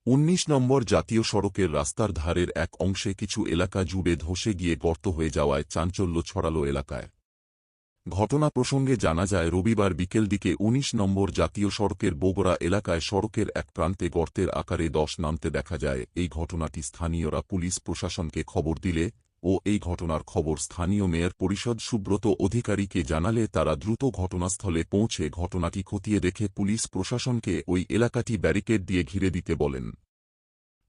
19 নম্বর জাতীয় সড়কের রাস্তার ধারের এক অংশে কিছু এলাকা জুড়ে ধসে গিয়ে গর্ত হয়ে যাওয়ায় চাঞ্চল্য ছড়ালো এলাকায়। ঘটনা প্রসঙ্গে জানা যায়, রবিবার বিকেল দিকে 19 নম্বর জাতীয় সড়কের বগুড়া এলাকায় সড়কের এক প্রান্তে গর্তের আকারে ধস নামতে দেখা যায়। এই ঘটনাটি স্থানীয়রা পুলিশ প্রশাসনকে খবর দিলে ও এই ঘটনার খবর স্থানীয় মেয়র পরিষদ সুব্রত অধিকারীকে জানালে তারা দ্রুত ঘটনাস্থলে পৌঁছে ঘটনাটি খতিয়ে দেখে পুলিশ প্রশাসনকে ওই এলাকাটি ব্যারিকেড দিয়ে ঘিরে দিতে বলেন।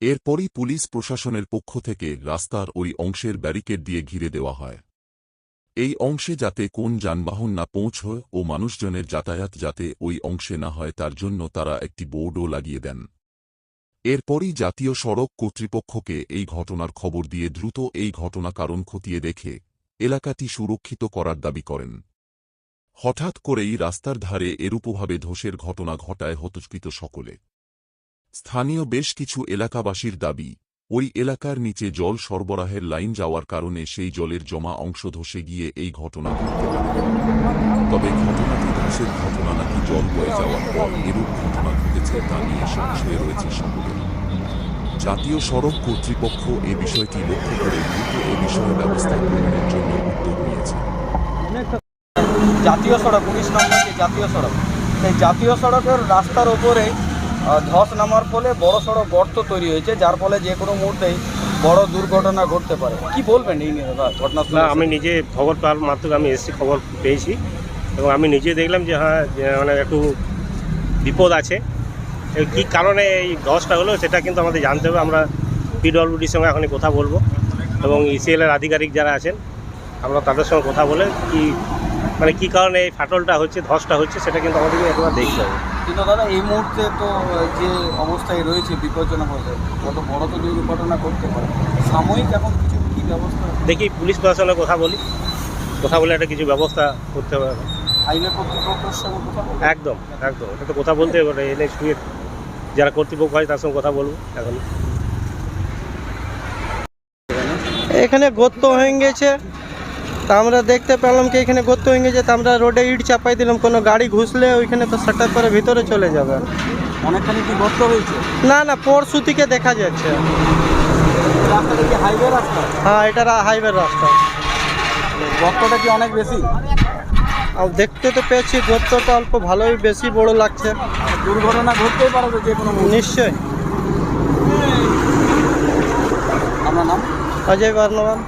এরপরই পুলিশ প্রশাসনের পক্ষ থেকে রাস্তার ওই অংশের ব্যারিকেড দিয়ে ঘিরে দেওয়া হয়। এই অংশে যাতে কোন যানবাহন না পৌঁছয় ও মানুষজনের যাতায়াত যাতে ওই অংশে না হয় তার জন্য তারা একটি বোর্ডও লাগিয়ে দেন। এরপরই জাতীয় সড়ক কর্তৃপক্ষকে এই ঘটনার খবর দিয়ে দ্রুত এই ঘটনা কারণ খতিয়ে দেখে এলাকাটি সুরক্ষিত করার দাবি করেন। হঠাৎ করেই রাস্তার ধারে এরূপভাবে ধসের ঘটনা ঘটায় হতচকিত সকলে। স্থানীয় বেশ কিছু এলাকাবাসীর দাবি, ওই এলাকার নিচে জল সরবরাহের লাইন যাওয়ার কারণে সেই জলের জমা অংশ ধসে গিয়ে এই ঘটনা ঘটতে পারে। তবে ঘটনাটি ধসের ঘটনা নাকি জল বয়ে যাওয়ার পর এরূপ ঘটনা ঘটেছে তা নিয়ে সংশয়ে রয়েছে সকলে। জাতীয় সড়ক কর্তৃপক্ষ এ বিষয়টি লক্ষ্য করে দ্রুত এ বিষয়ে ব্যবস্থা গ্রহণের জন্য উদ্যোগ নিয়েছে। জাতীয় সড়ক 19 নম্বর যে জাতীয় সড়ক, সেই জাতীয় সড়কের রাস্তার ওপরে ধস নামার ফলে বড় সড়ক গর্ত তৈরি হয়েছে, যার ফলে যে কোনো মুহূর্তেই বড় দুর্ঘটনা ঘটতে পারে। কি বলবেন এই নিয়ে ঘটনাস্থলে? আমি নিজে খবর পাওয়ার মাত্র আমি এসেছি, খবর পেয়েছি এবং আমি নিজে দেখলাম যে হ্যাঁ মানে একটু বিপদ আছে। কী কারণে এই ধসটা হলো সেটা কিন্তু আমাদের জানতে হবে। আমরা পিডব্লিউডির সঙ্গে এখনই কথা বলবো এবং ইসিএলের আধিকারিক যারা আছেন আমরা তাদের সঙ্গে কথা বলে মানে কী কারণে এই ফাটলটা হচ্ছে, ধসটা হচ্ছে সেটা কিন্তু আমাদেরকে একবার দেখতে হবে। কিন্তু দাদা এই মুহূর্তে তো যে অবস্থায় রয়েছে বিপজ্জনক অবস্থায়, কত বড় তো দুর্ঘটনা করতে পারে, সাময়িক এখন কিছু কী ব্যবস্থা? দেখি পুলিশ প্রশাসনের কথা বলে একটা কিছু ব্যবস্থা করতে হবে। হাইওয়ে কর্তৃপক্ষের সঙ্গে কথা বলবো। একদম এটা তো কথা বলতে হবে, এনে শুয়ে যারা কর্তৃপক্ষ হয় তার সঙ্গে কথা বলবো। এখন এখানে গর্ত হয়ে গেছে, তা আমরা দেখতে পেলাম কি এখানে গর্ত হয়ে গেছে, তা আমরা রোডে ইট চাপাই দিলাম। কোনো গাড়ি ঘুষলে ওইখানে তো শাটার করে ভিতরে চলে যাবে। অনেকখানি কি গর্ত হয়েছে? না পরশু থেকে দেখা যাচ্ছে। রাস্তাটা কি হাইওয়ে রাস্তা? হ্যাঁ, এটা হাইওয়ে রাস্তা। গর্তটা কি অনেক বেশি? আর দেখতে তো পেয়েছি গর্তটা অল্প ভালোই বেশি বড় লাগছে। দুর্ঘটনা ঘটতেই পারে তো যে কোনো মুহূর্তে। নিশ্চয়ই। আপনার নাম? অজয় বর্ণবান।